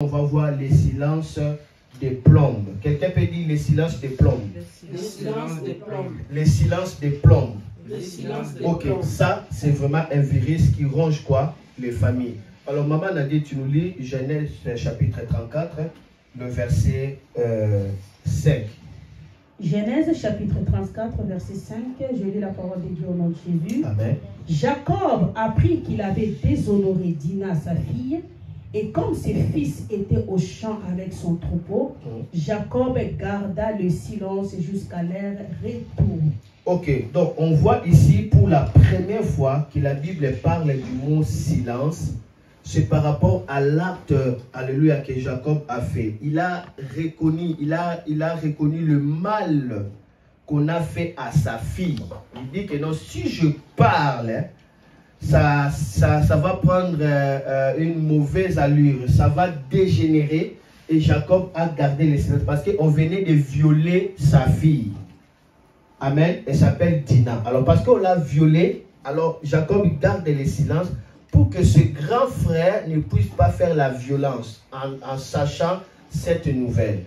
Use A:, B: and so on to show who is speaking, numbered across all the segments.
A: On va voir les silences des plombes. Quelqu'un peut dire les silences des plombes.
B: Les silences des plombes.
A: Les silences des plombes.
B: Les silences des
A: Ok,
B: plombes.
A: ça c'est vraiment un virus qui ronge quoi? Les familles. Alors maman Nadia, tu nous lis Genèse chapitre 34, le verset 5.
C: Genèse chapitre 34, verset 5, je lis la parole de Dieu au nom de Jésus.
A: Amen.
C: Jacob apprit qu'il avait déshonoré Dina, sa fille, et comme ses fils étaient au champ avec son troupeau, Jacob garda le silence jusqu'à leur retour. Ok, donc on voit ici pour la première fois que la Bible parle du mot silence. C'est par rapport à l'acte, alléluia, que Jacob a fait. Il a reconnu le mal qu'on a fait à sa fille. Il dit que non, si je parle, ça va prendre une mauvaise allure, ça va dégénérer. Et Jacob a gardé le silence parce qu'on venait de violer sa fille. Amen. Elle s'appelle Dina. Alors parce qu'on l'a violée, alors Jacob garde le silence pour que ce grand frère ne puisse pas faire la violence en sachant cette nouvelle.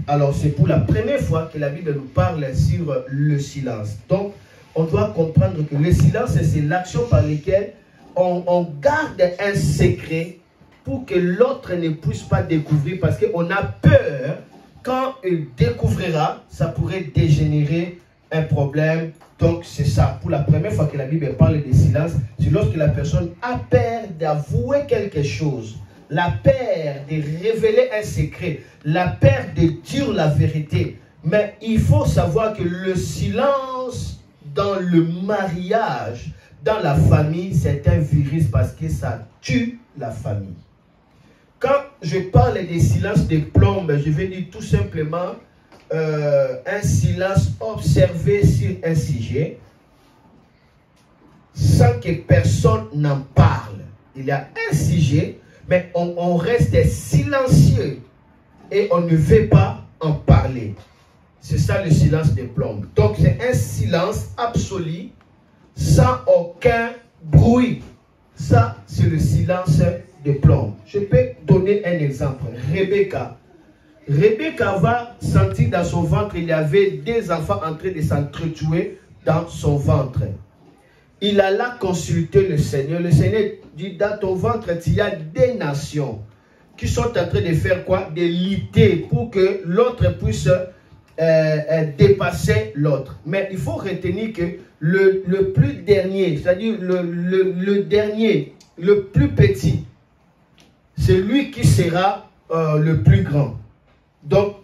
C: Alors c'est pour la première fois que la Bible nous parle sur le silence. Donc on doit comprendre que le silence, c'est l'action par laquelle on garde un secret pour que l'autre ne puisse pas découvrir, parce qu'on a peur, quand il découvrira, ça pourrait dégénérer un problème. Donc c'est ça, pour la première fois que la Bible parle de silence, c'est lorsque la personne a peur d'avouer quelque chose, la peur de révéler un secret, la peur de dire la vérité. Mais il faut savoir que le silence dans le mariage, dans la famille, c'est un virus parce que ça tue la famille. Quand je parle des silences des plombes, je vais dire tout simplement un silence observé sur un sujet sans que personne n'en parle. Il y a un sujet, mais on reste silencieux et on ne veut pas en parler. C'est ça le silence des plombes. Donc c'est un silence absolu, sans aucun bruit. Ça, c'est le silence des plombes. Je peux donner un exemple. Rebecca va sentir dans son ventre, il y avait des enfants en train de s'entretuer dans son ventre. Il alla consulter le Seigneur. Le Seigneur dit, dans ton ventre, il y a des nations qui sont en train de faire quoi? De lutter pour que l'autre puisse dépasser l'autre. Mais il faut retenir que le plus dernier, c'est-à-dire le dernier, le plus petit, c'est lui qui sera le plus grand. Donc,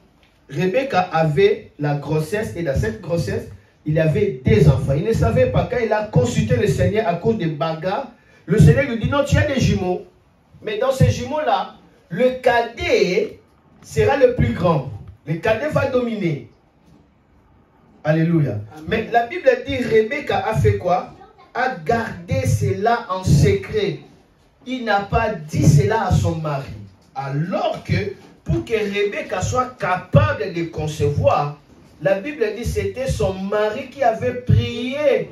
C: Rebecca avait la grossesse, et dans cette grossesse, il y avait des enfants. Il ne savait pas. Quand il a consulté le Seigneur à cause des bagarres, le Seigneur lui dit, non, tu as des jumeaux. Mais dans ces jumeaux-là, le cadet sera le plus grand. Le cadet va dominer. Alléluia. Amen. Mais la Bible dit, Rebecca a fait quoi? A gardé cela en secret. Il n'a pas dit cela à son mari. Alors que, pour que Rebecca soit capable de concevoir, la Bible dit que c'était son mari qui avait prié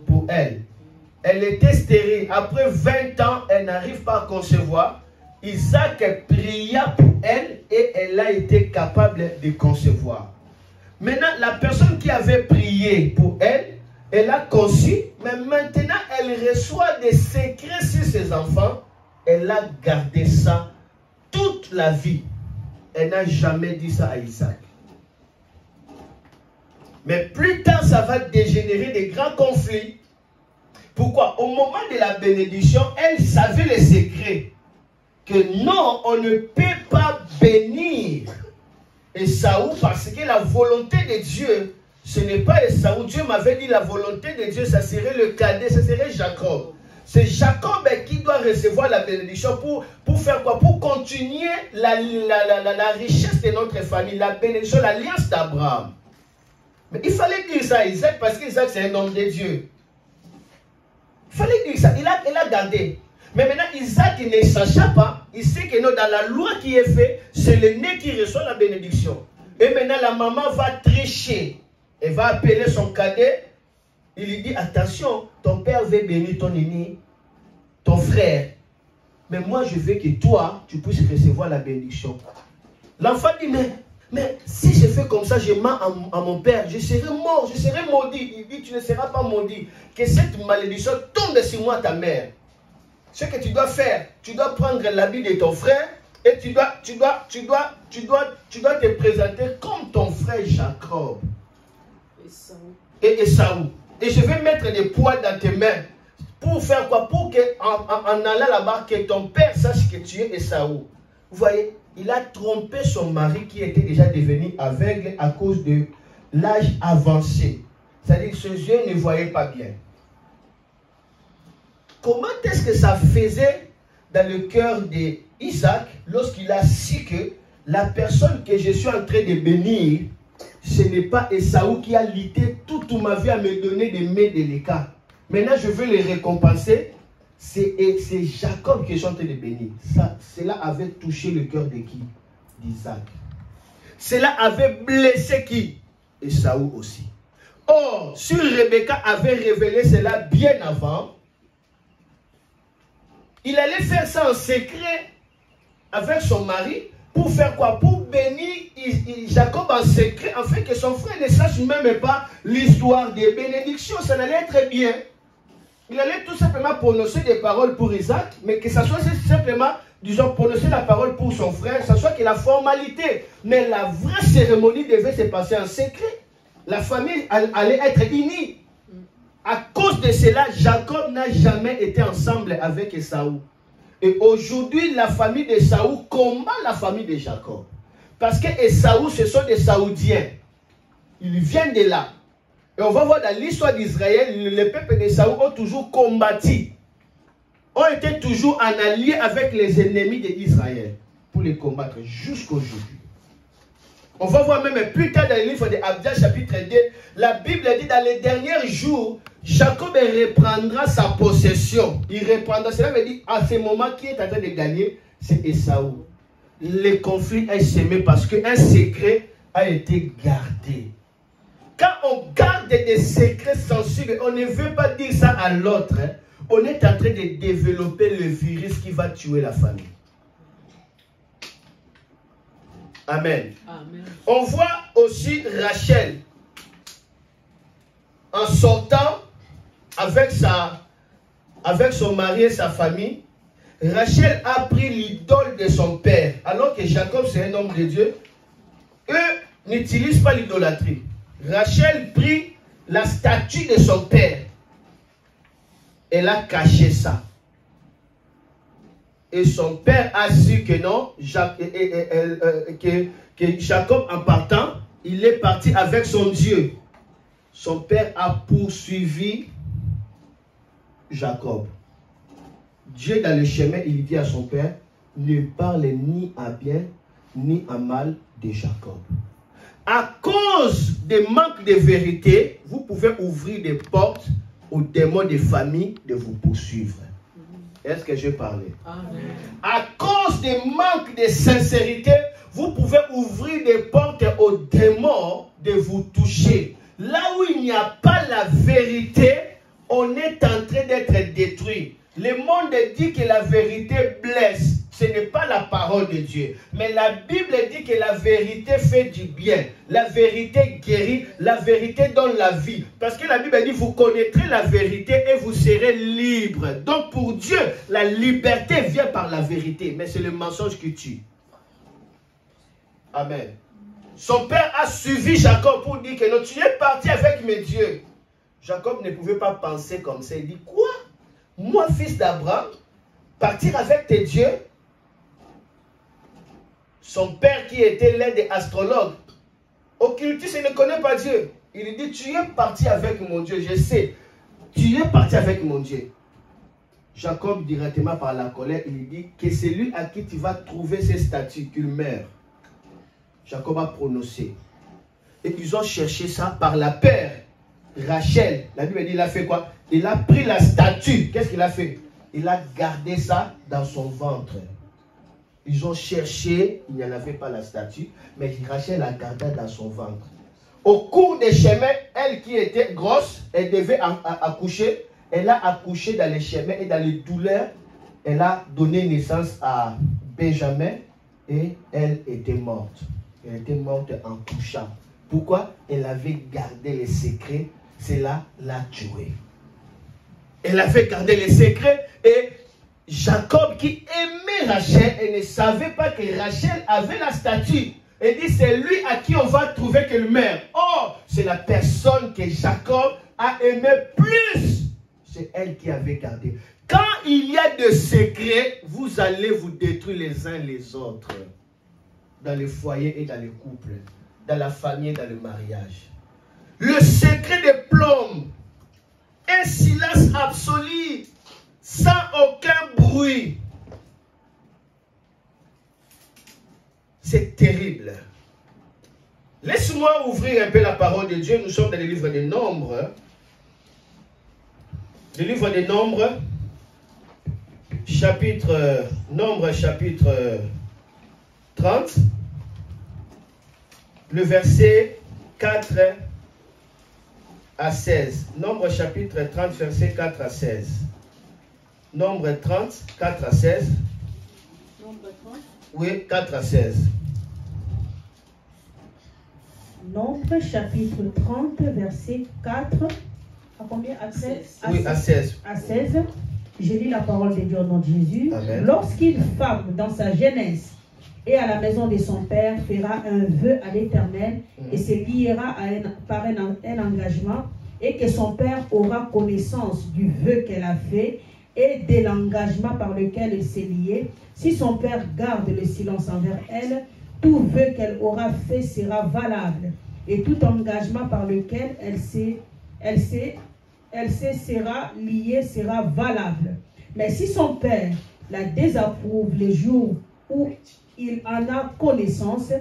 C: pour elle. Elle était stérile. Après 20 ans, elle n'arrive pas à concevoir. Isaac pria pour elle et elle a été capable de concevoir. Maintenant, la personne qui avait prié pour elle, elle a conçu, mais maintenant elle reçoit des secrets sur ses enfants. Elle a gardé ça toute la vie. Elle n'a jamais dit ça à Isaac. Mais plus tard, ça va dégénérer des grands conflits. Pourquoi? Au moment de la bénédiction, elle savait les secrets. Que non, on ne peut pas bénir Esaü parce que la volonté de Dieu, ce n'est pas Esaü. Dieu m'avait dit la volonté de Dieu, ça serait le cadet, ça serait Jacob. C'est Jacob qui doit recevoir la bénédiction pour faire quoi? Pour continuer la richesse de notre famille, la bénédiction, l'alliance d'Abraham. Mais il fallait dire ça à Isaac parce qu'Isaac c'est un homme de Dieu. Il fallait dire ça, il a gardé. Mais maintenant Isaac il ne s'achète pas, il sait que non, dans la loi qui est faite, c'est l'aîné qui reçoit la bénédiction. Et maintenant la maman va tricher, elle va appeler son cadet. Il lui dit, attention, ton père veut bénir ton aîné, ton frère.
A: mais moi je veux que toi, tu puisses recevoir la bénédiction. L'enfant dit, mais si je fais comme ça, je mens à mon père, je serai mort, je serai maudit. Il dit, tu ne seras pas maudit. Que cette malédiction tombe sur moi, ta mère. Ce que tu dois faire, tu dois prendre l'habit de ton frère et tu dois te présenter comme ton frère Jacob et Esaü. Et je vais mettre des poids dans tes mains. Pour faire quoi? Pour qu'en allant là-bas, que ton père sache que tu es Esaü. Vous voyez, il a trompé son mari qui était déjà devenu aveugle à cause de l'âge avancé. C'est-à-dire que ses yeux ne voyaient pas bien. Comment est-ce que ça faisait dans le cœur d'Isaac lorsqu'il a su que la personne que je suis en train de bénir, ce n'est pas Esaü qui a lutté toute ma vie à me donner des mets délicats. Maintenant, je veux les récompenser. C'est Jacob qui est en train de bénir. Cela avait touché le cœur de qui? D'Isaac. Cela avait blessé qui? Esaü aussi. Or, si Rebecca avait révélé cela bien avant, il allait faire ça en secret avec son mari. Pour faire quoi? Pour bénir Jacob en secret, afin que son frère ne sache même pas l'histoire des bénédictions. Ça n'allait être bien. Il allait tout simplement prononcer des paroles pour Isaac, mais que ça soit simplement, disons, prononcer la parole pour son frère, ça soit que la formalité. Mais la vraie cérémonie devait se passer en secret. La famille allait être unie. À cause de cela, Jacob n'a jamais été ensemble avec Esaü. Et aujourd'hui, la famille d'Esaü combat la famille de Jacob. Parce que Esaü, ce sont des Saoudiens. Ils viennent de là. Et on va voir dans l'histoire d'Israël, le peuple d'Esaü ont toujours combattu. Ont été toujours en allié avec les ennemis d'Israël pour les combattre jusqu'aujourd'hui. On va voir même plus tard dans le livre d'Abdia chapitre 2, la Bible dit dans les derniers jours, Jacob reprendra sa possession. Il reprendra, cela veut dire à ce moment qui est en train de gagner, c'est Esaü. Le conflit est semé parce qu'un secret a été gardé. Quand on garde des secrets sensibles, on ne veut pas dire ça à l'autre. On est en train de développer le virus qui va tuer la famille. Amen. Amen. On voit aussi Rachel en sortant avec son mari et sa famille. Rachel a pris l'idole de son père, alors que Jacob c'est un homme de Dieu. Eux n'utilisent pas l'idolâtrie. Rachel prit la statue de son père. Elle a caché ça. Et son père a su que non, que Jacob en partant, il est parti avec son Dieu. Son père a poursuivi Jacob. Dieu dans le chemin, il dit à son père, ne parle ni à bien ni à mal de Jacob. À cause des manques de vérité, vous pouvez ouvrir des portes aux démons de famille de vous poursuivre. Est-ce que je parlais? Amen. À cause des manques de sincérité, vous pouvez ouvrir des portes aux démons de vous toucher. Là où il n'y a pas la vérité, on est en train d'être détruit. Le monde dit que la vérité blesse. Ce n'est pas la parole de Dieu. Mais la Bible dit que la vérité fait du bien. La vérité guérit. La vérité donne la vie. Parce que la Bible dit, vous connaîtrez la vérité et vous serez libre. Donc pour Dieu, la liberté vient par la vérité. Mais c'est le mensonge qui tue. Amen. Son père a suivi Jacob pour dire que non, tu es parti avec mes dieux. Jacob ne pouvait pas penser comme ça. Il dit, quoi? Moi, fils d'Abraham, partir avec tes dieux? Son père qui était l'un des astrologues, occultiste, il ne connaît pas Dieu. Il dit, tu es parti avec mon Dieu, je sais. Tu es parti avec mon Dieu. Jacob, directement par la colère, il dit que c'est lui à qui tu vas trouver ces statues, qu'il meurt. Jacob a prononcé. Et ils ont cherché ça par la peur. Rachel, la Bible dit, il a fait quoi? Il a pris la statue. Qu'est-ce qu'il a fait? Il a gardé ça dans son ventre. Ils ont cherché, il n'y en avait pas la statue, mais Rachel a gardé dans son ventre. Au cours des chemins, elle qui était grosse, elle devait accoucher. Elle a accouché dans les chemins et dans les douleurs. elle a donné naissance à Benjamin et elle était morte. Elle était morte en couchant. Pourquoi? Elle avait gardé les secrets. Cela l'a tuée. Elle avait gardé les secrets et Jacob qui aimait Rachel et ne savait pas que Rachel avait la statue. Et dit c'est lui à qui on va trouver quelle mère. Oh, c'est la personne que Jacob a aimé plus. C'est elle qui avait gardé. Quand il y a des secrets, vous allez vous détruire les uns les autres. Dans les foyers et dans les couples. Dans la famille et dans le mariage. Le secret des plombes. Un silence absolu. Sans aucun bruit. C'est terrible. Laisse-moi ouvrir un peu la parole de Dieu. Nous sommes dans le livre des Nombres. Le livre des Nombres, chapitre 30, le verset 4 à 16. Nombre chapitre 30, verset 4 à 16. Nombre 30, 4 à 16.
C: Nombre 30.
A: Oui, 4 à 16.
C: Nombre chapitre 30, verset 4. À combien? À 16?
A: Oui, à 16.
C: À 16. Je lis la parole de Dieu au nom de Jésus.
A: Amen.
C: Lorsqu'une femme, dans sa jeunesse, et à la maison de son père, fera un vœu à l'Éternel et se liera par un engagement, et que son père aura connaissance du vœu qu'elle a fait et de l'engagement par lequel elle s'est liée, si son père garde le silence envers elle, tout vœu qu'elle aura fait sera valable, et tout engagement par lequel elle sera liée sera valable. Mais si son père la désapprouve le jour où il en a connaissance,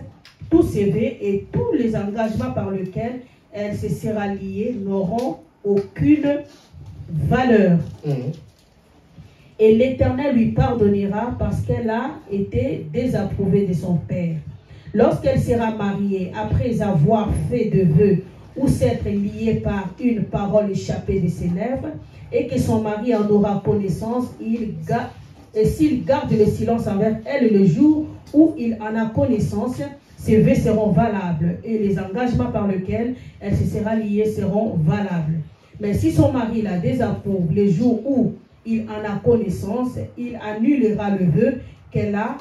C: tous ses vœux et tous les engagements par lesquels elle se sera liée n'auront aucune valeur. Et l'Éternel lui pardonnera parce qu'elle a été désapprouvée de son père. Lorsqu'elle sera mariée, après avoir fait de vœux ou s'être liée par une parole échappée de ses lèvres, et que son mari en aura connaissance, et s'il garde le silence envers elle le jour où il en a connaissance, ses vœux seront valables et les engagements par lesquels elle se sera liée seront valables. Mais si son mari la désapprouve le jour où il en a connaissance, il annulera le vœu qu'elle a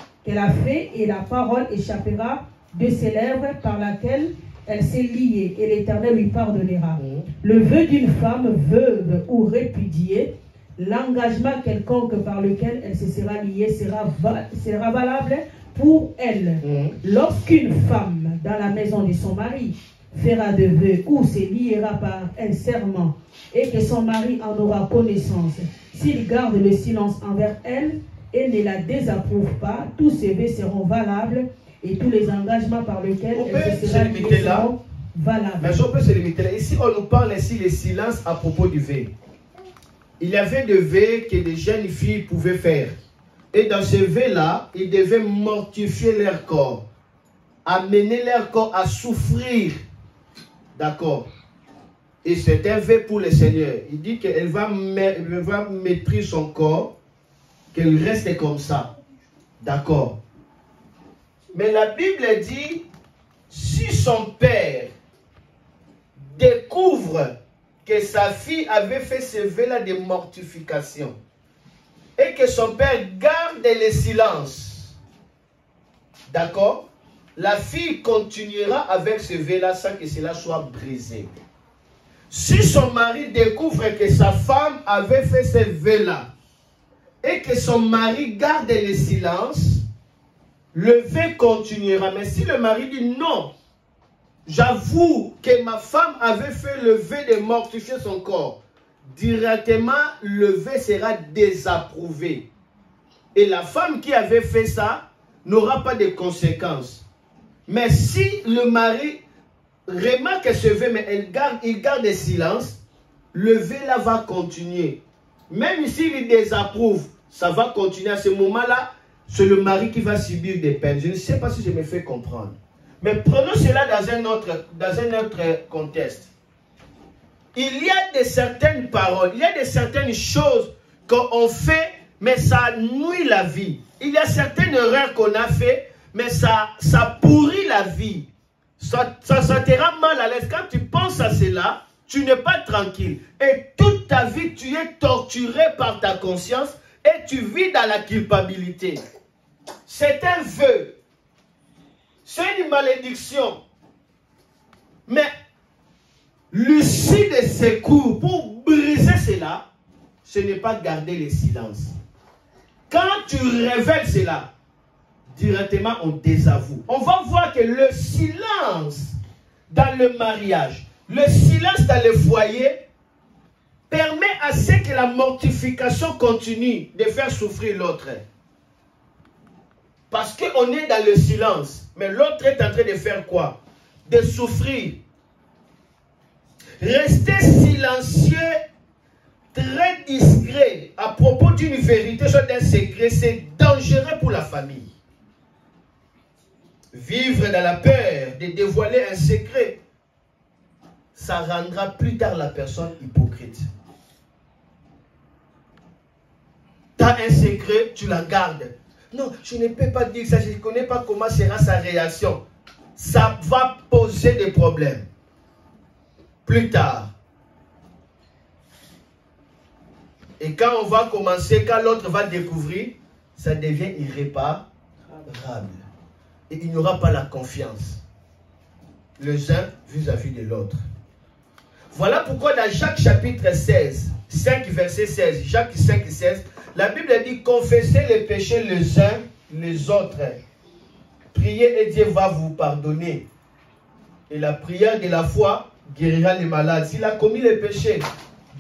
C: fait et la parole échappera de ses lèvres par laquelle elle s'est liée et l'Éternel lui pardonnera. Le vœu d'une femme veuve ou répudiée, l'engagement quelconque par lequel elle se sera liée sera valable pour elle. Lorsqu'une femme dans la maison de son mari fera de vœux ou se liera par un serment et que son mari en aura connaissance, s'il garde le silence envers elle et ne la désapprouve pas, tous ses vœux seront valables et tous les engagements par lesquels elle se sera liée seront valables.
A: Mais on peut se limiter là. Ici, on nous parle ici le silence à propos du vœu. Il y avait des vœux que les jeunes filles pouvaient faire. Et dans ce vœu-là, ils devaient mortifier leur corps, amener leur corps à souffrir. D'accord? Et c'est un vœu pour le Seigneur. Il dit qu'elle va maîtriser son corps, qu'elle reste comme ça. D'accord? Mais la Bible dit, si son père découvre que sa fille avait fait ce vœu-là de mortification, et que son père garde le silence, d'accord, la fille continuera avec ce vœu-là sans que cela soit brisé. Si son mari découvre que sa femme avait fait ce vœu-là, et que son mari garde le silence, le vœu continuera. Mais si le mari dit non, j'avoue que ma femme avait fait le vœu de mortifier son corps, directement le vœu sera désapprouvé. Et la femme qui avait fait ça n'aura pas de conséquences. Mais si le mari remarque ce vœu, mais il garde le silence, le vœu là va continuer. Même s'il désapprouve, ça va continuer. À ce moment-là, c'est le mari qui va subir des peines. Je ne sais pas si je me fais comprendre. Mais prenons cela dans un autre contexte. Il y a de certaines paroles, il y a de certaines choses qu'on fait mais ça nuit la vie. Il y a certaines erreurs qu'on a fait, mais ça pourrit la vie. Ça te rend mal à l'aise. Quand tu penses à cela, tu n'es pas tranquille. Et toute ta vie, tu es torturé par ta conscience et tu vis dans la culpabilité. C'est un vœu. C'est une malédiction. Mais l'issue de secours pour briser cela, ce n'est pas garder le silence. Quand tu révèles cela, directement on désavoue. On va voir que le silence dans le mariage, le silence dans le foyer permet à ce que la mortification continue de faire souffrir l'autre. Parce qu'on est dans le silence, mais l'autre est en train de faire quoi? De souffrir. Rester silencieux, très discret à propos d'une vérité, soit d'un secret, c'est dangereux pour la famille. Vivre dans la peur de dévoiler un secret, ça rendra plus tard la personne hypocrite. Tu as un secret, tu la gardes. Non, je ne peux pas dire ça, je ne connais pas comment sera sa réaction. Ça va poser des problèmes. Plus tard. Et quand on va commencer, quand l'autre va découvrir, ça devient irréparable. Et il n'y aura pas la confiance. Les uns vis-à-vis de l'autre. Voilà pourquoi dans Jacques chapitre 16, 5 verset 16, Jacques 5 et 16, la Bible dit confessez les péchés les uns les autres. Priez et Dieu va vous pardonner. Et la prière de la foi guérira les malades. S'il a commis les péchés,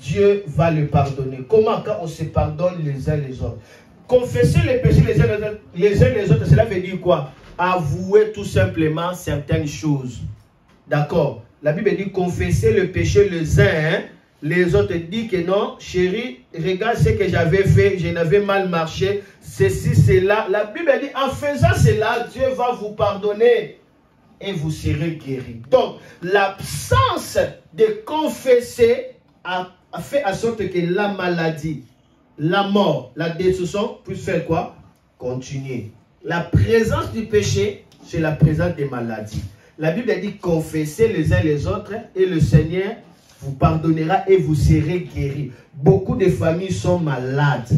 A: Dieu va le pardonner. Comment? Quand on se pardonne les uns les autres. Confesser les péchés les uns les autres, cela veut dire quoi? Avouer tout simplement certaines choses. D'accord? La Bible dit confesser le péché les uns, les autres disent que non, chérie, regarde ce que j'avais fait, je n'avais mal marché, ceci, cela. La Bible dit en faisant cela, Dieu va vous pardonner et vous serez guéris. Donc, l'absence de confesser a fait en sorte que la maladie, la mort, la destruction puisse faire quoi? Continuer. La présence du péché, c'est la présence des maladies. La Bible dit confessez les uns les autres et le Seigneur vous pardonnera et vous serez guéris. Beaucoup de familles sont malades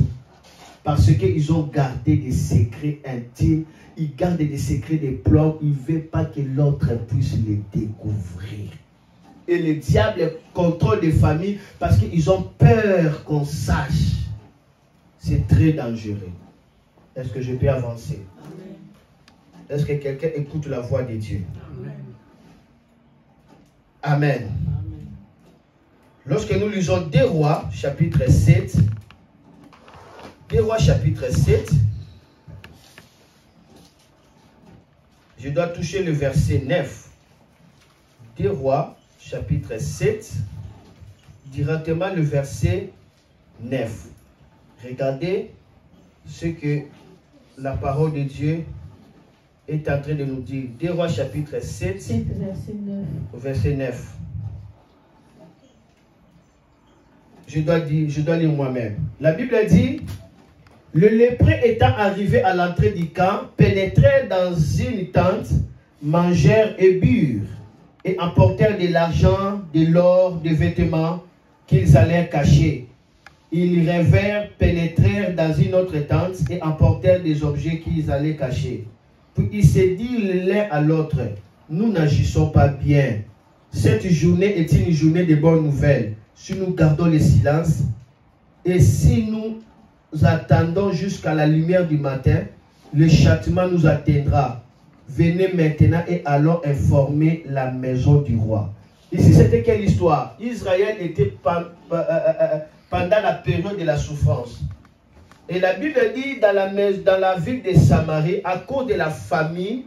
A: parce qu'ils ont gardé des secrets intimes. Ils gardent des secrets de plomb. Ils ne veulent pas que l'autre puisse les découvrir. Et le diable contrôle des familles parce qu'ils ont peur qu'on sache. C'est très dangereux. Est-ce que je peux avancer? Est-ce que quelqu'un écoute la voix de Dieu? Amen. Amen. Lorsque nous lisons 2 Rois, chapitre 7, 2 Rois, chapitre 7, je dois toucher le verset 9. 2 Rois, chapitre 7, directement le verset 9. Regardez ce que la parole de Dieu est en train de nous dire. 2 Rois chapitre 7, verset 9. Je dois lire moi-même. La Bible dit, le lépreux étant arrivé à l'entrée du camp, pénétrèrent dans une tente, mangèrent et burent, et emportèrent de l'argent, de l'or, des vêtements qu'ils allèrent cacher. Ils rêvèrent, pénétrèrent dans une autre tente et emportèrent des objets qu'ils allaient cacher. Puis ils se dirent l'un à l'autre, nous n'agissons pas bien. Cette journée est une journée de bonnes nouvelles. Si nous gardons le silence et si nous attendons jusqu'à la lumière du matin, le châtiment nous atteindra. Venez maintenant et allons informer la maison du roi. Ici, c'était quelle histoire? Israël était pendant la période de la souffrance. Et la Bible dit dans la ville de Samarie, à cause de la famine,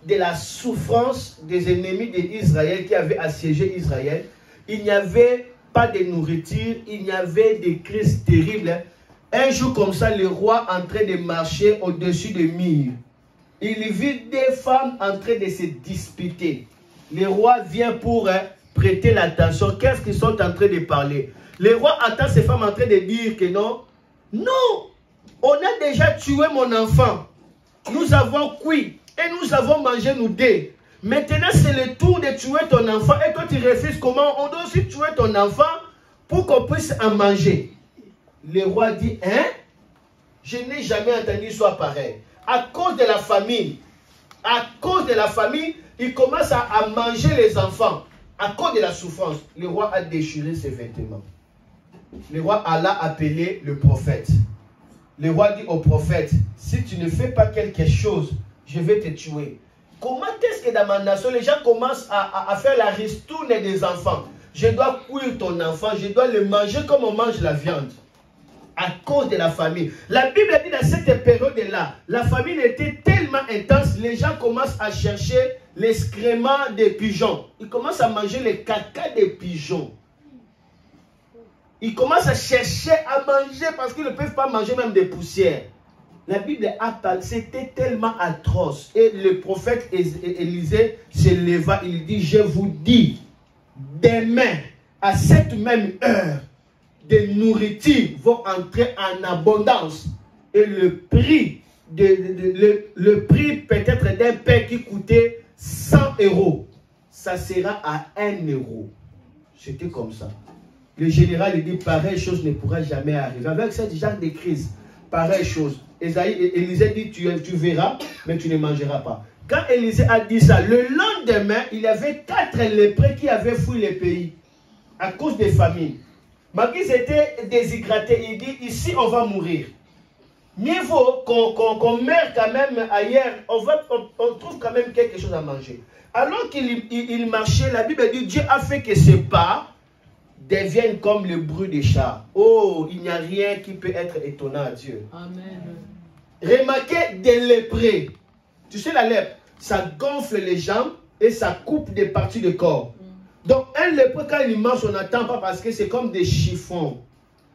A: de la souffrance des ennemis d'Israël qui avaient assiégé Israël, il n'y avait pas de nourriture, il y avait des crises terribles. Un jour comme ça, le roi en train de marcher au-dessus des murs. Il vit des femmes en train de se disputer. Le roi vient pour prêter l'attention. Qu'est-ce qu'ils sont en train de parler? Le roi attend ces femmes en train de dire que non, non, On a déjà tué mon enfant. Nous avons cuit et nous avons mangé nous deux. Maintenant, c'est le tour de tuer ton enfant. Et toi, tu refuses comment? On doit aussi tuer ton enfant pour qu'on puisse en manger. Le roi dit, hein? Je n'ai jamais entendu soit pareil. À cause de la famine, il commence à manger les enfants. À cause de la souffrance, le roi a déchiré ses vêtements. Le roi alla appeler le prophète. Le roi dit au prophète, si tu ne fais pas quelque chose, je vais te tuer. Comment est-ce que dans ma nation, les gens commencent à faire la ristourne des enfants? Je dois cuire ton enfant, je dois le manger comme on mange la viande. À cause de la famine. La Bible dit dans cette période-là, la famine était tellement intense, les gens commencent à chercher l'excrément des pigeons. Ils commencent à manger les caca des pigeons. Ils commencent à chercher à manger parce qu'ils ne peuvent pas manger même des poussières. La Bible a parlé, c'était tellement atroce. Et le prophète Élisée se leva, il dit, je vous dis, demain, à cette même heure, des nourritures vont entrer en abondance. Et le prix, le prix peut-être d'un pain qui coûtait 100 €, ça sera à 1 €. C'était comme ça. Le général il dit, pareille chose ne pourra jamais arriver. Avec ce genre de crise, pareille chose. Élisée dit, tu verras, mais tu ne mangeras pas. Quand Élisée a dit ça, le lendemain, il y avait 4 lépreux qui avaient fui le pays à cause des famines. Malgré qu'ils étaient déshydratés, il dit, ici on va mourir. Mieux vaut qu'on meure quand même ailleurs, on trouve quand même quelque chose à manger. Alors qu'il marchait, la Bible dit, Dieu a fait que ses pas deviennent comme le bruit des chars. Oh, il n'y a rien qui peut être étonnant à Dieu. Amen. Remarquez des lépreux. Tu sais la lèpre, ça gonfle les jambes et ça coupe des parties du corps. Donc un lépreux, quand il mange, on n'attend pas parce que c'est comme des chiffons.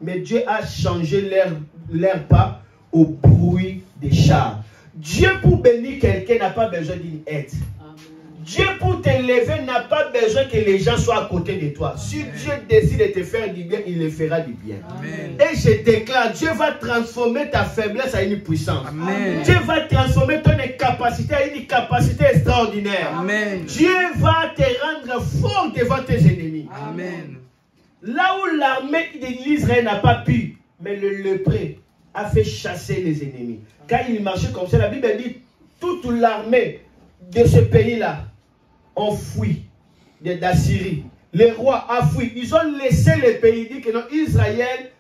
A: Mais Dieu a changé leur pas au bruit des chars. Dieu pour bénir quelqu'un n'a pas besoin d'une aide. Dieu pour t'élever n'a pas besoin que les gens soient à côté de toi. Si Dieu décide de te faire du bien, il le fera du bien. Amen. Et je déclare, Dieu va transformer ta faiblesse en une puissance. Amen. Dieu va transformer ton incapacité en une capacité extraordinaire. Amen. Dieu va te rendre fort devant tes ennemis. Amen. Là où l'armée d'Israël n'a pas pu, mais le lépreux a fait chasser les ennemis. Quand il marchait comme ça, la Bible dit, toute l'armée de ce pays-là ont fui d'Assyrie. Les rois ont fui. Ils ont laissé le pays. Ils disent que non, Israël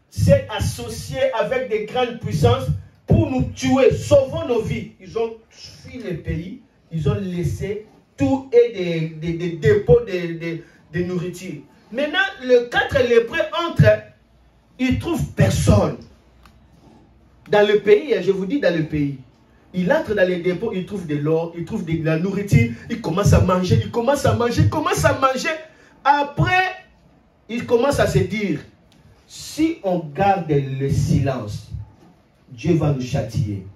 A: s'est associé avec des grandes puissances pour nous tuer. Sauvons nos vies. Ils ont fui le pays. Ils ont laissé tout et des dépôts de nourriture. Maintenant, les 4 lépreux entrent. Ils ne trouvent personne. Dans le pays, je vous dis dans le pays. Il entre dans les dépôts, il trouve de l'or, il trouve de la nourriture, il commence à manger, il commence à manger. Après, il commence à se dire, si on garde le silence, Dieu va nous châtier.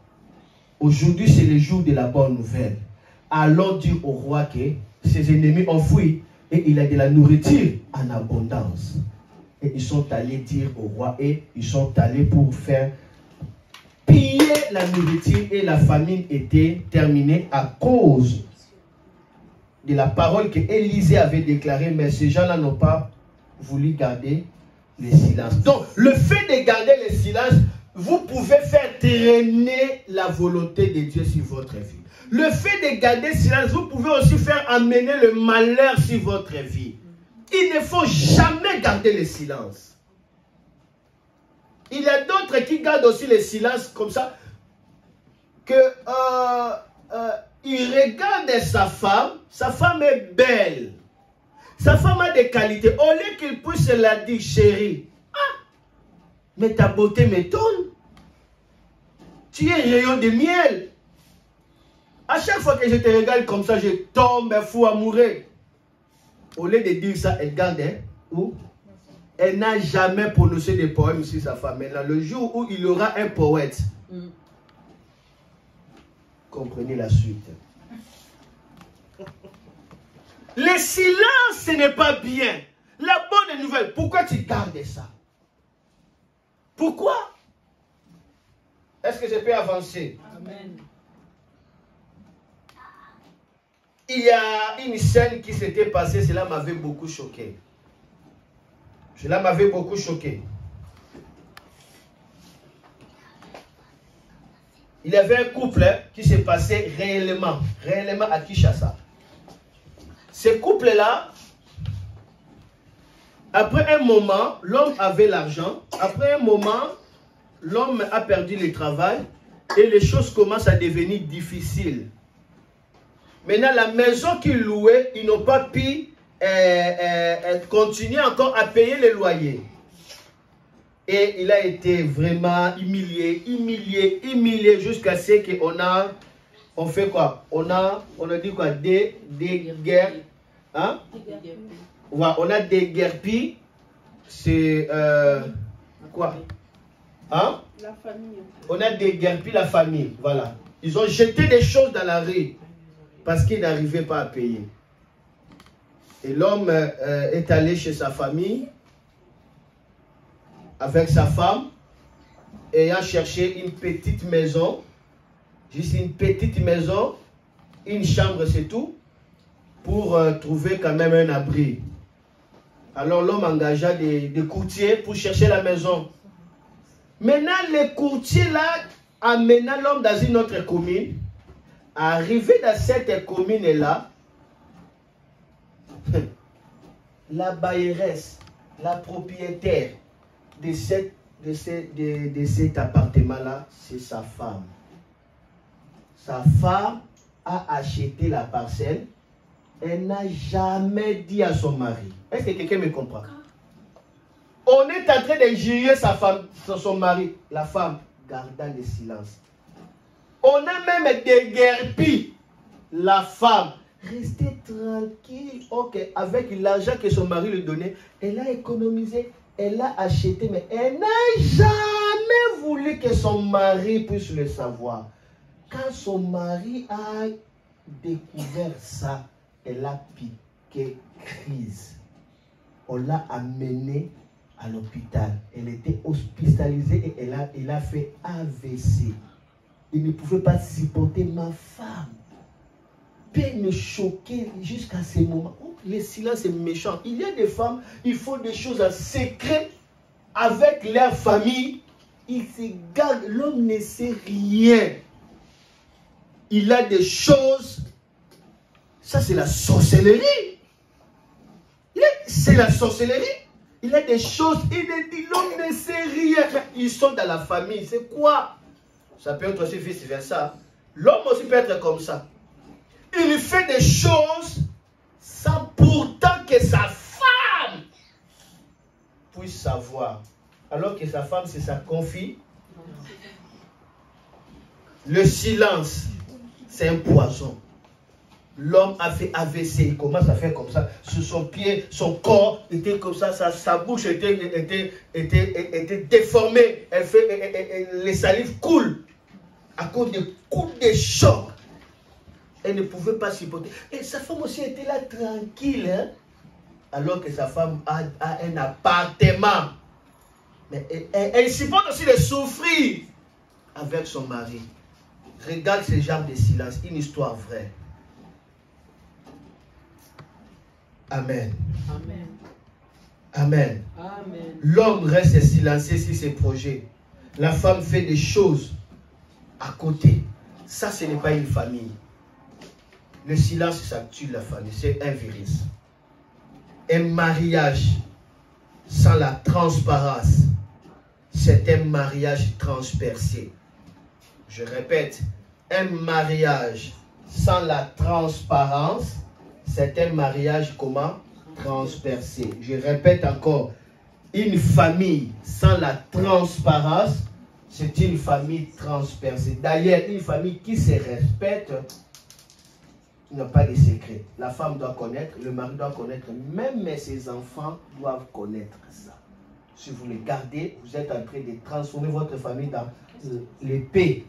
A: Aujourd'hui, c'est le jour de la bonne nouvelle. Allons dire au roi que ses ennemis ont fui et il a de la nourriture en abondance. Et ils sont allés dire au roi et ils sont allés pour faire piller la nourriture et la famine était terminée à cause de la parole que Élisée avait déclarée, mais ces gens-là n'ont pas voulu garder le silence. Donc, le fait de garder le silence, vous pouvez faire traîner la volonté de Dieu sur votre vie. Le fait de garder le silence, vous pouvez aussi faire amener le malheur sur votre vie. Il ne faut jamais garder le silence. Il y a d'autres qui gardent aussi le silence comme ça, que il regarde sa femme est belle, sa femme a des qualités. Au lieu qu'il puisse la dire, chérie, mais ta beauté m'étonne, tu es rayon de miel. À chaque fois que je te regarde comme ça, je tombe fou amoureux. Au lieu de dire ça, elle garde où? Elle n'a jamais prononcé de poèmes sur sa femme. Mais là, le jour où il y aura un poète, comprenez la suite. Le silence, ce n'est pas bien. La bonne nouvelle, pourquoi tu gardes ça? Pourquoi? Est-ce que je peux avancer?
B: Amen.
A: Il y a une scène qui s'était passée, cela m'avait beaucoup choqué. Cela m'avait beaucoup choqué. Il y avait un couple qui s'est passé réellement à Kinshasa. Ce couple-là, après un moment, l'homme avait l'argent. Après un moment, l'homme a perdu le travail et les choses commencent à devenir difficiles. Maintenant, la maison qu'ils louaient, ils n'ont pas pu continuer encore à payer les loyers. Et il a été vraiment humilié jusqu'à ce qu'on a, on fait quoi? On a dit quoi? Des guerres. Hein? On a déguerpi. C'est quoi? Hein?
B: La famille.
A: On a déguerpi la famille. Voilà. Ils ont jeté des choses dans la rue parce qu'ils n'arrivaient pas à payer. Et l'homme est allé chez sa famille avec sa femme et a cherché une petite maison, juste une petite maison, une chambre c'est tout, pour trouver quand même un abri. Alors l'homme engagea des courtiers pour chercher la maison. Maintenant les courtiers là amena l'homme dans une autre commune. Arrivé dans cette commune là, la bailleresse, la propriétaire de cet appartement-là, c'est sa femme. Sa femme a acheté la parcelle. Elle n'a jamais dit à son mari. Est-ce que quelqu'un me comprend? On est en train de juger sa femme, son mari. La femme garda le silence. On a même déguerpi la femme. Restez tranquille. Ok, avec l'argent que son mari lui donnait, elle a économisé, elle a acheté, mais elle n'a jamais voulu que son mari puisse le savoir. Quand son mari a découvert ça, elle a piqué crise. On l'a amenée à l'hôpital. Elle était hospitalisée et elle a fait AVC. Il ne pouvait pas supporter ma femme. Peut me choquer jusqu'à ce moment. Oh, le silence est méchant. Il y a des femmes, ils font des choses en secret avec leur famille. Ils se gardent. L'homme ne sait rien. Il a des choses. Ça, c'est la sorcellerie. C'est la sorcellerie. Il a des choses. Il dit l'homme ne sait rien. Ils sont dans la famille. C'est quoi? Ça peut être aussi vice-versa. L'homme aussi peut être comme ça. Il fait des choses sans pourtant que sa femme puisse savoir. Alors que sa femme, c'est sa confie. Le silence, c'est un poison. L'homme a fait AVC, il commence à faire comme ça. Sur son pied, son corps était comme ça, sa bouche était déformée. Les salives coulent à cause des coups de choc. Elle ne pouvait pas supporter. Et sa femme aussi était là tranquille. Hein? Alors que sa femme a un appartement. Mais elle supporte aussi de souffrir avec son mari. Regarde ce genre de silence. Une histoire vraie. Amen.
B: Amen.
A: Amen.
B: Amen.
A: L'homme reste silencieux sur ses projets. La femme fait des choses à côté. Ça, ce n'est pas une famille. Le silence, ça tue la famille. C'est un virus. Un mariage sans la transparence, c'est un mariage transpercé. Je répète, un mariage sans la transparence, c'est un mariage comment? Transpercé. Je répète encore, une famille sans la transparence, c'est une famille transpercée. D'ailleurs, une famille qui se respecte n'a pas de secret. La femme doit connaître, le mari doit connaître, même ses enfants doivent connaître ça. Si vous les gardez, vous êtes en train de transformer votre famille dans l'épée,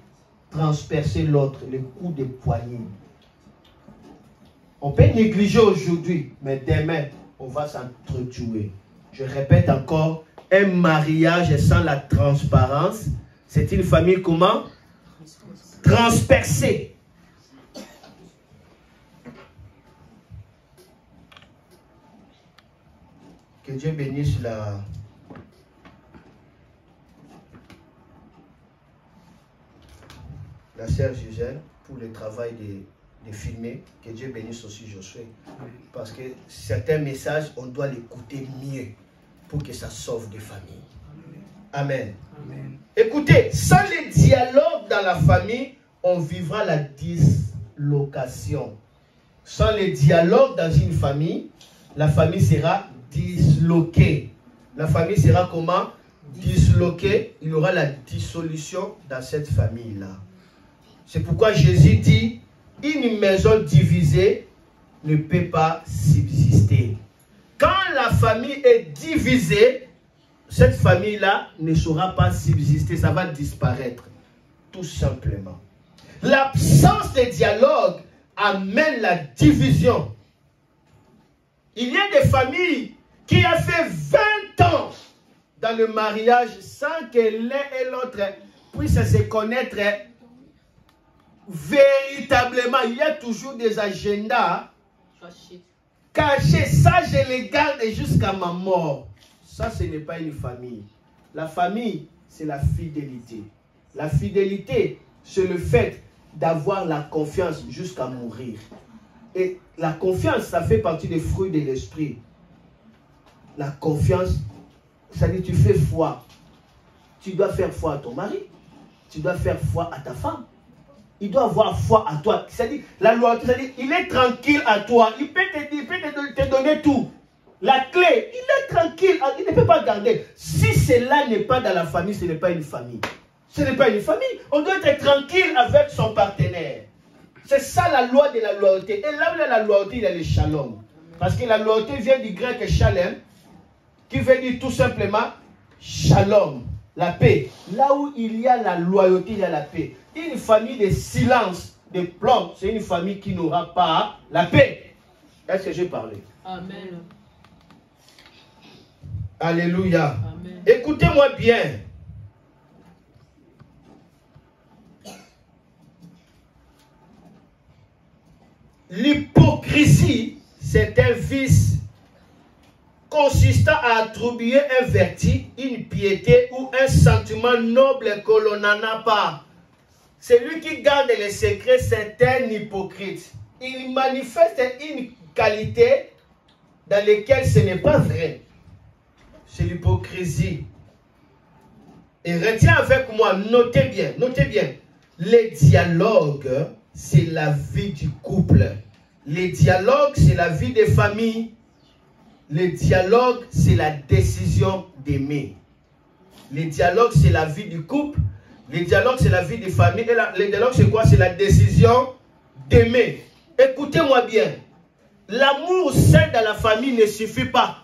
A: transpercer l'autre, le coup de poignée. On peut négliger aujourd'hui, mais demain, on va s'entretuer. Je répète encore, un mariage sans la transparence, C'est une famille comment? Transpercée. Que Dieu bénisse la sœur Suzanne pour le travail de filmer. Que Dieu bénisse aussi Josué. Parce que certains messages, on doit l'écouter mieux pour que ça sauve des familles. Amen.
B: Amen.
A: Écoutez, sans les dialogues dans la famille, on vivra la dislocation. Sans les dialogues dans une famille, la famille sera disloquée. La famille sera comment? Disloquée. Il y aura la dissolution dans cette famille-là. C'est pourquoi Jésus dit, une maison divisée ne peut pas subsister. Quand la famille est divisée, cette famille-là ne saura pas subsister, ça va disparaître. Tout simplement. L'absence de dialogue amène la division. Il y a des familles qui ont fait 20 ans dans le mariage sans que l'un et l'autre puissent se connaître véritablement. Il y a toujours des agendas cachés. Ça, je les garde jusqu'à ma mort. Ça, ce n'est pas une famille. La famille, c'est la fidélité. La fidélité, c'est le fait d'avoir la confiance jusqu'à mourir. Et la confiance, ça fait partie des fruits de l'esprit. La confiance, ça dit tu fais foi. Tu dois faire foi à ton mari. Tu dois faire foi à ta femme. Il doit avoir foi à toi. C'est-à-dire, la loi, c'est-à-dire, il est tranquille à toi. Il peut te donner tout. La clé, il est tranquille. Il ne peut pas garder. Si cela n'est pas dans la famille, ce n'est pas une famille. Ce n'est pas une famille. On doit être tranquille avec son partenaire. C'est ça la loi de la loyauté. Et là où il y a la loyauté, il y a le shalom. Parce que la loyauté vient du grec shalem, qui veut dire tout simplement shalom, la paix. Là où il y a la loyauté, il y a la paix. Une famille de silence, de plomb, c'est une famille qui n'aura pas la paix. Est-ce que j'ai parlé?
B: Amen.
A: Alléluia.
B: Amen.
A: Écoutez-moi bien. L'hypocrisie, c'est un vice consistant à attribuer un vertu, une piété ou un sentiment noble que l'on n'en a pas. Celui qui garde les secrets, c'est un hypocrite. Il manifeste une qualité dans laquelle ce n'est pas vrai. C'est l'hypocrisie. Et retiens avec moi, notez bien. Les dialogues, c'est la vie du couple. Les dialogues, c'est la vie des familles. Les dialogues, c'est la décision d'aimer. Les dialogues, c'est la vie du couple. Les dialogues, c'est la vie des familles. Et les dialogues, c'est quoi? C'est la décision d'aimer. Écoutez-moi bien. L'amour seul dans la famille ne suffit pas.